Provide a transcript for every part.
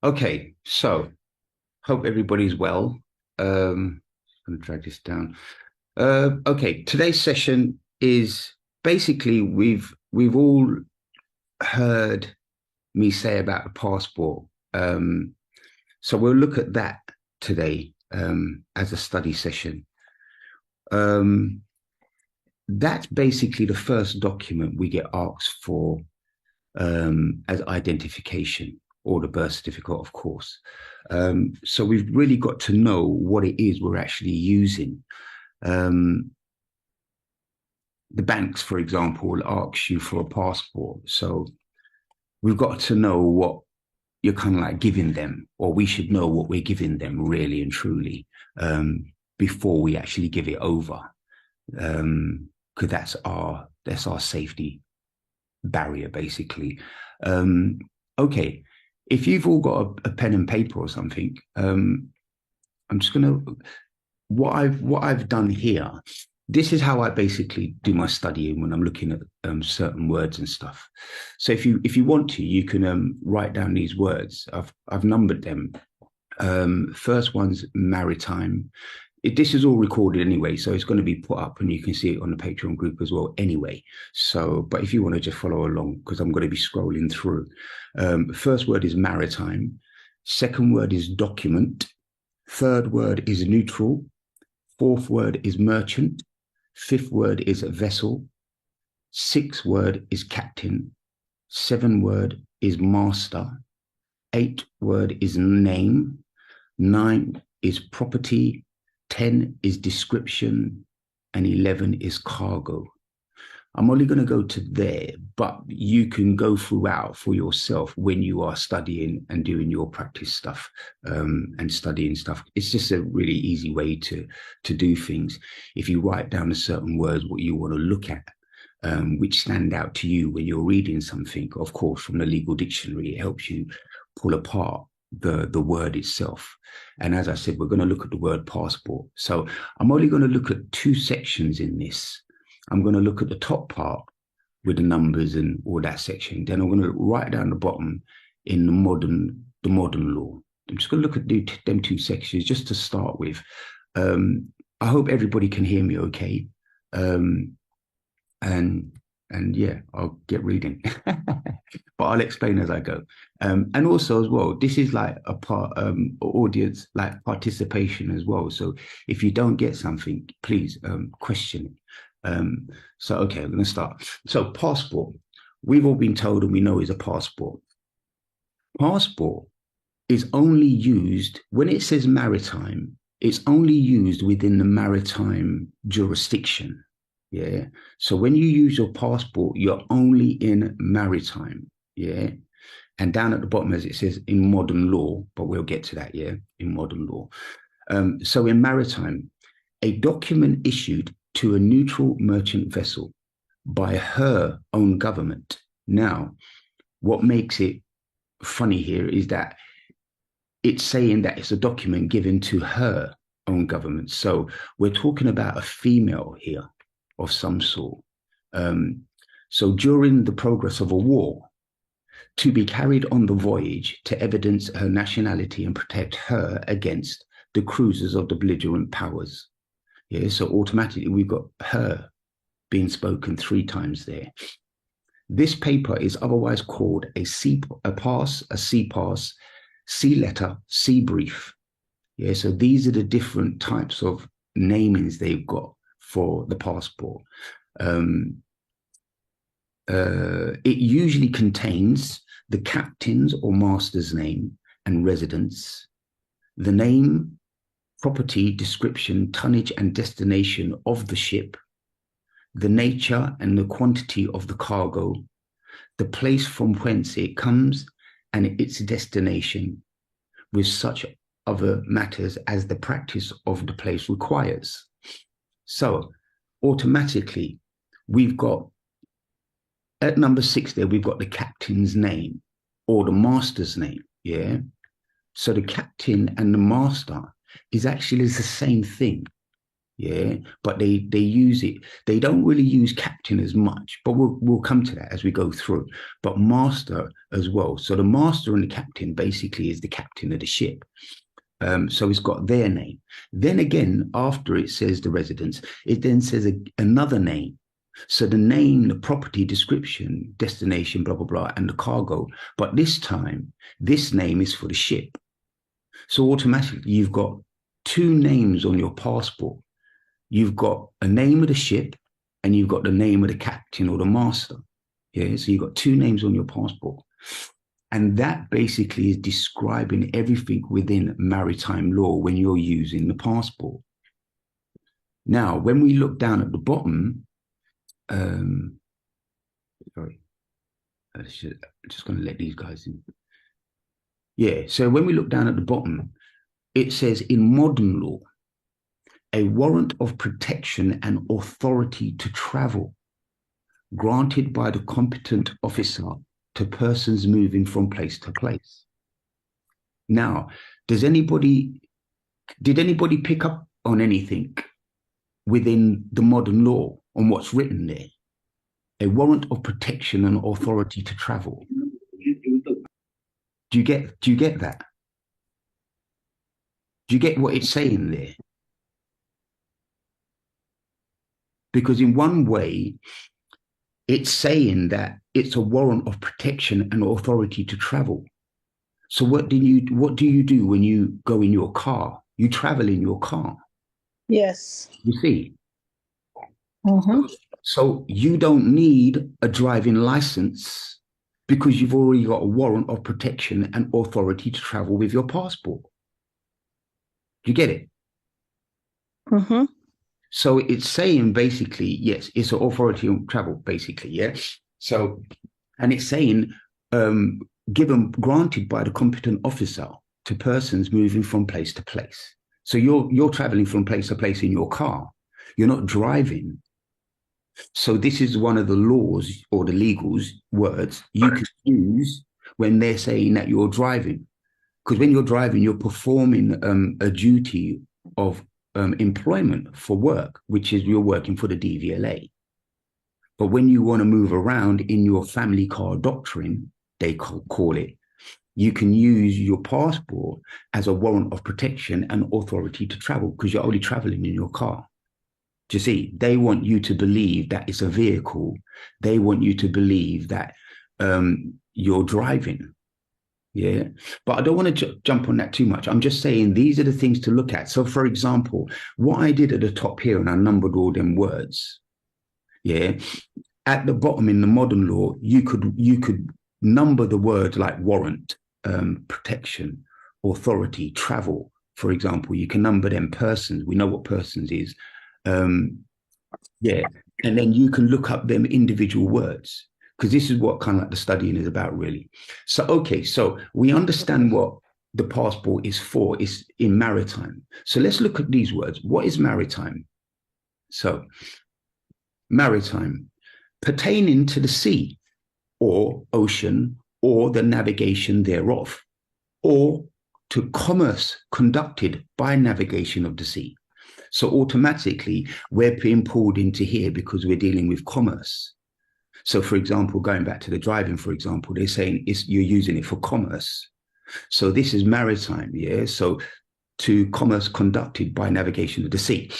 Okay, so hope everybody's well. I'm gonna drag this down. Okay, today's session is basically we've all heard me say about the passport. So we'll look at that today as a study session. Um, that's basically the first document we get asked for as identification, or the birth certificate, of course. So we've really got to know what it is we're actually using. Um, the banks, for example, will ask you for a passport. So we've got to know what you're kind of like giving them, or we should know what we're giving them really and truly before we actually give it over. Because that's our safety barrier, basically. Um, okay, if you've all got a pen and paper or something, I'm just gonna what I've done here. This is how I basically do my studying when I'm looking at certain words and stuff. So if you want to, you can write down these words. I've numbered them. First one's maritime. This is all recorded anyway, so it's going to be put up and you can see it on the Patreon group as well anyway. So, but if you want to just follow along, because I'm going to be scrolling through. First word is maritime. Second word is document. Third word is neutral. Fourth word is merchant. Fifth word is vessel. Sixth word is captain. Seven word is master. Eight word is name. Nine is property. 10 is description, and 11 is cargo. I'm only going to go to there, but you can go throughout for yourself when you are studying and doing your practice stuff and studying stuff. It's just a really easy way to do things. If you write down a certain words, what you want to look at, which stand out to you when you're reading something, of course, from the legal dictionary, it helps you pull apart the word itself. And as I said, we're going to look at the word passport. So I'm only going to look at two sections in this. I'm going to look at the top part with the numbers and all that section. Then I'm going to write down the bottom in the modern law. I'm just going to look at them two sections just to start with. I hope everybody can hear me okay. And and yeah, I'll get reading, but I'll explain as I go. And also as well, this is like a part audience like participation as well. So if you don't get something, please question it. So okay, I'm gonna start. So passport, we've all been told and we know is a passport. Passport is only used when it says maritime. It's only used within the maritime jurisdiction. Yeah. So when you use your passport, you're only in maritime. Yeah. And down at the bottom, as it says in modern law, but we'll get to that. Yeah. In modern law. So in maritime, a document issued to a neutral merchant vessel by her own government. Now, what makes it funny here is that it's saying that it's a document given to her own government. So we're talking about a female here of some sort. Um, so during the progress of a war, to be carried on the voyage to evidence her nationality and protect her against the cruisers of the belligerent powers. Yeah, so automatically we've got her being spoken three times there. This paper is otherwise called a sea pass, a sea pass, sea letter, sea brief. Yeah, so these are the different types of namings they've got for the passport. It usually contains the captain's or master's name and residence, the name, property, description, tonnage, and destination of the ship, the nature and the quantity of the cargo, the place from whence it comes and its destination, with such other matters as the practice of the place requires. So automatically, we've got at number 6 there, we've got the captain's name or the master's name. Yeah. So the captain and the master is actually the same thing. Yeah, but they use it. They don't really use captain as much, but we'll come to that as we go through. But master as well. So the master and the captain basically is the captain of the ship. So it's got their name. Then again, after it says the residence, it then says another name. So the name, the property description, destination, blah, blah, blah, and the cargo. But this time, this name is for the ship. So automatically, you've got two names on your passport. You've got a name of the ship and you've got the name of the captain or the master. Yeah, so you've got two names on your passport. And that basically is describing everything within maritime law when you're using the passport. Now, when we look down at the bottom, sorry, I'm just going to let these guys in. Yeah, so when we look down at the bottom, it says in modern law, a warrant of protection and authority to travel granted by the competent officer to persons moving from place to place. Now, did anybody pick up on anything within the modern law on what's written there? A warrant of protection and authority to travel. Do you get that? Do you get what it's saying there? Because in one way, it's saying that it's a warrant of protection and authority to travel. So what do you do when you go in your car? You travel in your car. Yes. You see? Mm-hmm. So you don't need a driving license because you've already got a warrant of protection and authority to travel with your passport. Do you get it? Mm-hmm. So it's saying basically, yes, it's an authority on travel, basically, yes. So, and it's saying granted by the competent officer to persons moving from place to place. So you're traveling from place to place in your car. You're not driving. So this is one of the laws or the legals words you can use when they're saying that you're driving. Because when you're driving, you're performing a duty of employment for work, which is you're working for the DVLA. But when you want to move around in your family car doctrine, they call it, you can use your passport as a warrant of protection and authority to travel because you're only traveling in your car. Do you see? They want you to believe that it's a vehicle. They want you to believe that you're driving. Yeah. But I don't want to jump on that too much. I'm just saying these are the things to look at. So, for example, what I did at the top here, and I numbered all them words. Yeah. At the bottom in the modern law, you could number the words like warrant, protection, authority, travel. For example, you can number them persons. We know what persons is. Yeah. And then you can look up them individual words because this is what kind of like the studying is about, really. So, okay, so we understand what the passport is for, is in maritime. So let's look at these words. What is maritime? So, maritime, pertaining to the sea or ocean or the navigation thereof, or to commerce conducted by navigation of the sea. So automatically, we're being pulled into here because we're dealing with commerce. So, for example, going back to the driving, for example, they're saying you're using it for commerce. So this is maritime, yeah? So to commerce conducted by navigation of the sea.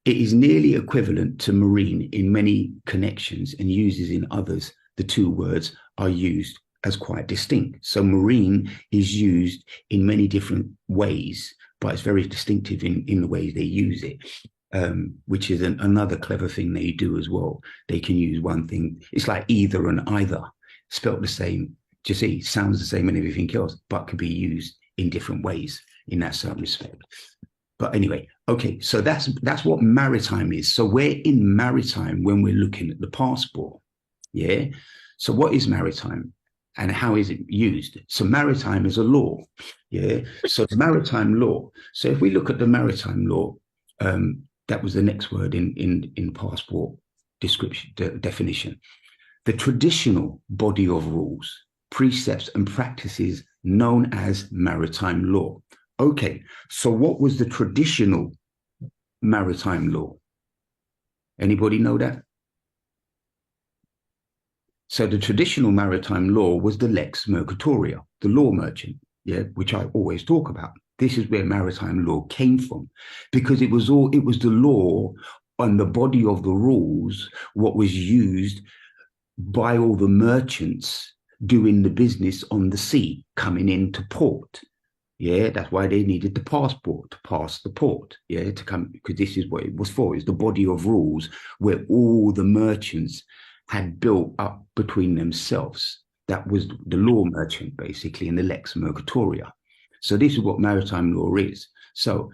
It is nearly equivalent to marine in many connections and uses in others. The two words are used as quite distinct. So marine is used in many different ways, but it's very distinctive in the ways they use it. Which is another clever thing they do as well. They can use one thing. It's like either and either, spelt the same. Do you see? Sounds the same and everything else, but could be used in different ways in that certain respect. But anyway, okay, so that's what maritime is. So we're in maritime when we're looking at the passport. Yeah. So what is maritime? And how is it used? So maritime is a law. Yeah. So maritime law. So if we look at the maritime law, that was the next word in passport description, definition. The traditional body of rules, precepts, and practices known as maritime law. Okay, so what was the traditional maritime law? Anybody know that? So the traditional maritime law was the lex mercatoria, the law merchant, yeah, which I always talk about. This is where maritime law came from, because it was the law on the body of the rules, what was used by all the merchants doing the business on the sea, coming into port. Yeah, that's why they needed the passport to pass the port. Yeah, to come, because this is what it was for. It's the body of rules where all the merchants had built up between themselves. That was the law merchant, basically, in the lex mercatoria. So this is what maritime law is. So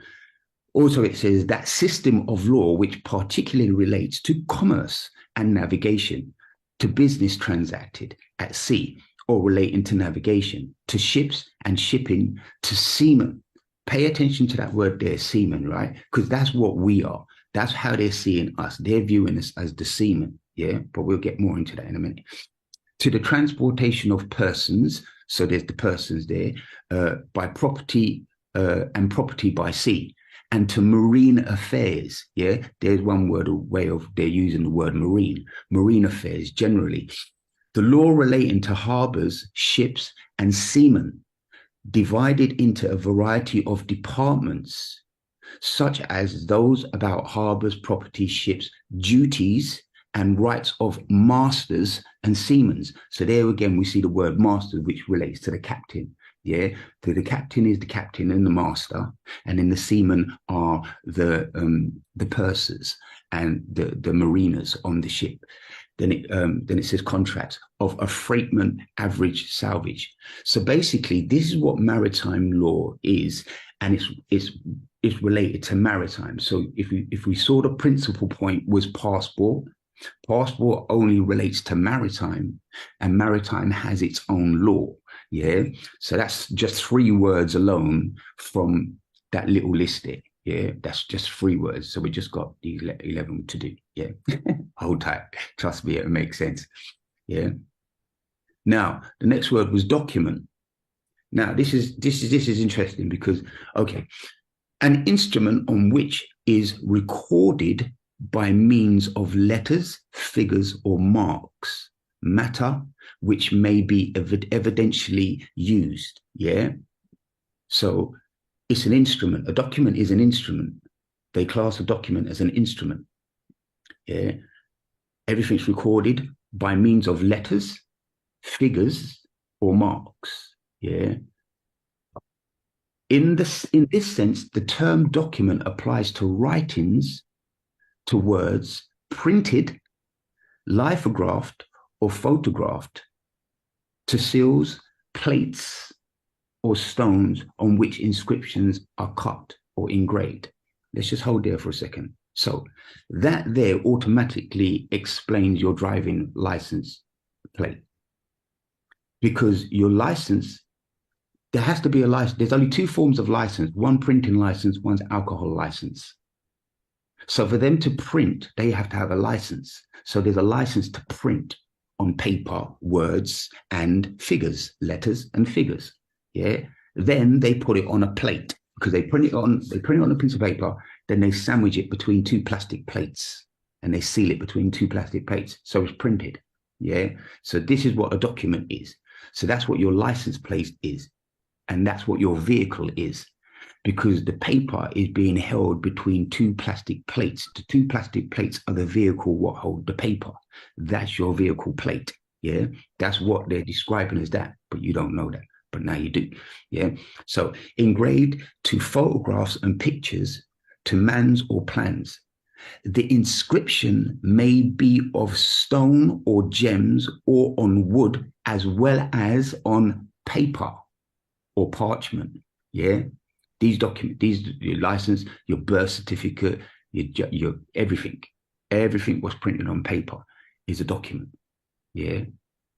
also it says that system of law which particularly relates to commerce and navigation, to business transacted at sea, or relating to navigation, to ships and shipping, to seamen. Pay attention to that word there, seamen, right? Because that's what we are. That's how they're seeing us. They're viewing us as the seamen, yeah? But we'll get more into that in a minute. To the transportation of persons, so there's the persons there, by property and property by sea, and to marine affairs, yeah? There's one word, a way of they're using the word marine affairs generally. The law relating to harbours, ships, and seamen, divided into a variety of departments, such as those about harbours, property, ships, duties, and rights of masters and seamen. So there again, we see the word master, which relates to the captain. Yeah, the captain is the captain and the master, and then the seamen are the pursers and the mariners on the ship. Then it says contracts of a freightman average salvage. So basically, this is what maritime law is, and it's related to maritime. So if we saw the principal point was passport only relates to maritime, and maritime has its own law. Yeah, so that's just 3 words alone from that little list there. Yeah, that's just 3 words. So we just got these 11 to do. Yeah, hold tight. Trust me, it makes sense. Yeah. Now, the next word was document. Now, this is interesting because, okay, an instrument on which is recorded by means of letters, figures, or marks, matter which may be evidentially used. Yeah. So it's an instrument. A document is an instrument. They class a document as an instrument. Yeah. Everything's recorded by means of letters, figures, or marks. Yeah. In this sense, the term document applies to writings, to words printed, lithographed, or photographed, to seals, plates, or stones on which inscriptions are cut or engraved. Let's just hold there for a second. So that there automatically explains your driving license plate, because your license, there has to be a license. There's only 2 forms of license, one printing license, one's alcohol license. So for them to print, they have to have a license. So there's a license to print on paper, words and figures, letters and figures. Yeah. Then they put it on a plate, because they print it on a piece of paper. Then they sandwich it between 2 plastic plates, and they seal it between 2 plastic plates. So it's printed. Yeah. So this is what a document is. So that's what your license plate is. And that's what your vehicle is, because the paper is being held between 2 plastic plates. The 2 plastic plates are the vehicle what hold the paper. That's your vehicle plate. Yeah. That's what they're describing as that, but you don't know that. But now you do. Yeah. So engraved to photographs and pictures, to mans or plans. The inscription may be of stone or gems, or on wood, as well as on paper or parchment. Yeah. These documents, your license, your birth certificate, your everything was printed on paper is a document. Yeah.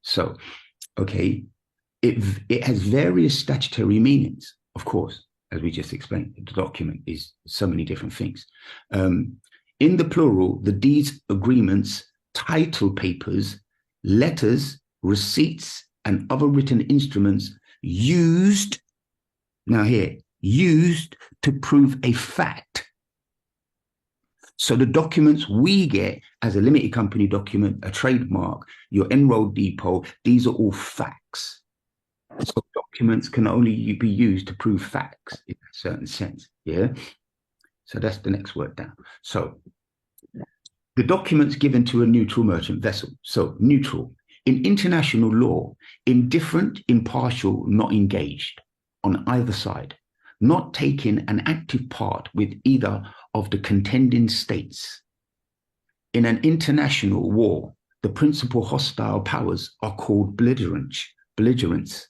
So, okay. It has various statutory meanings, of course, as we just explained. The document is so many different things. In the plural, the deeds, agreements, title papers, letters, receipts, and other written instruments used, now here, used to prove a fact So the documents we get as a limited company document, a trademark, your enrolled depot, these are all facts. So documents can only be used to prove facts in a certain sense. Yeah. So that's the next word down. So the documents given to a neutral merchant vessel. So neutral. In international law, indifferent, impartial, not engaged on either side, not taking an active part with either of the contending states. In an international war, the principal hostile powers are called belligerents.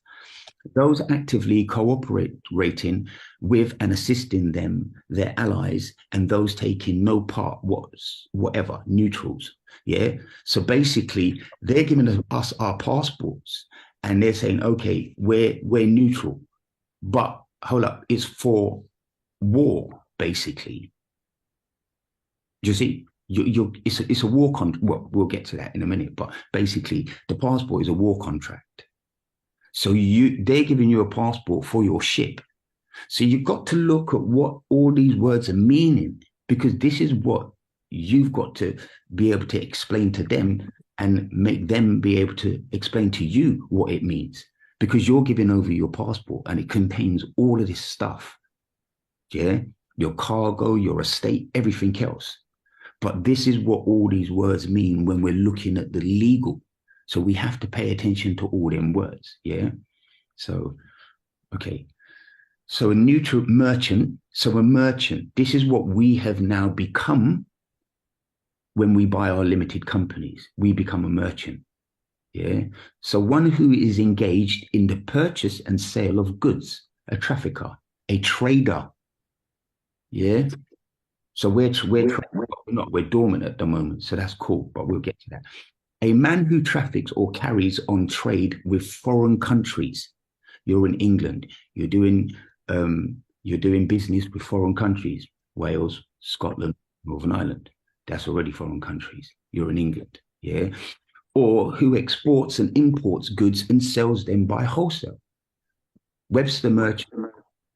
Those actively cooperating with and assisting them, their allies, and those taking no part whatever, neutrals. Yeah. So basically, they're giving us our passports and they're saying, okay, we're neutral. But hold up, it's for war, basically. Do you see? It's a war contract. Well, we'll get to that in a minute, but basically, the passport is a war contract. So they're giving you a passport for your ship. So you've got to look at what all these words are meaning, because this is what you've got to be able to explain to them and make them be able to explain to you what it means, because you're giving over your passport and it contains all of this stuff. Yeah, your cargo, your estate, everything else. But this is what all these words mean when we're looking at the legal. So we have to pay attention to all them words. Yeah. So, okay. So a neutral merchant. So a merchant, this is what we have now become when we buy our limited companies. We become a merchant. Yeah. So one who is engaged in the purchase and sale of goods, a trafficker, a trader. Yeah. So we're dormant at the moment. So that's cool, but we'll get to that. A man who traffics or carries on trade with foreign countries. You're in England. You're doing business with foreign countries. Wales, Scotland, Northern Ireland. That's already foreign countries. You're in England. Yeah. Or who exports and imports goods and sells them by wholesale. Webster merchant.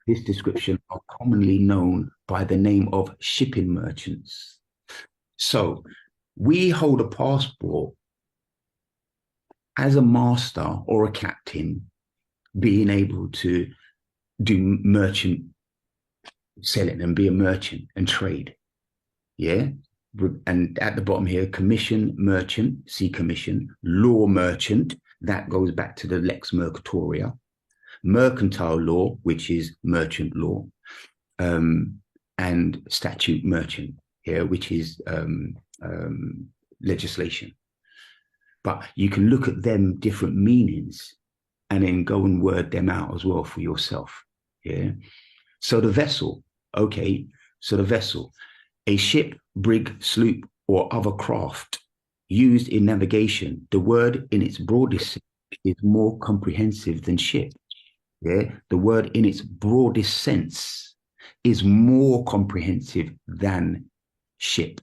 This description are commonly known by the name of shipping merchants. So we hold a passport as a master or a captain, being able to do merchant selling and be a merchant and trade. Yeah. And at the bottom here, commission merchant, see commission, law merchant, that goes back to the Lex Mercatoria, mercantile law, which is merchant law, and statute merchant here, which is legislation. But you can look at them different meanings and then go and word them out as well for yourself. Yeah. So the vessel, okay. So the vessel, a ship, brig, sloop, or other craft used in navigation. The word in its broadest sense is more comprehensive than ship. Yeah. The word in its broadest sense is more comprehensive than ship.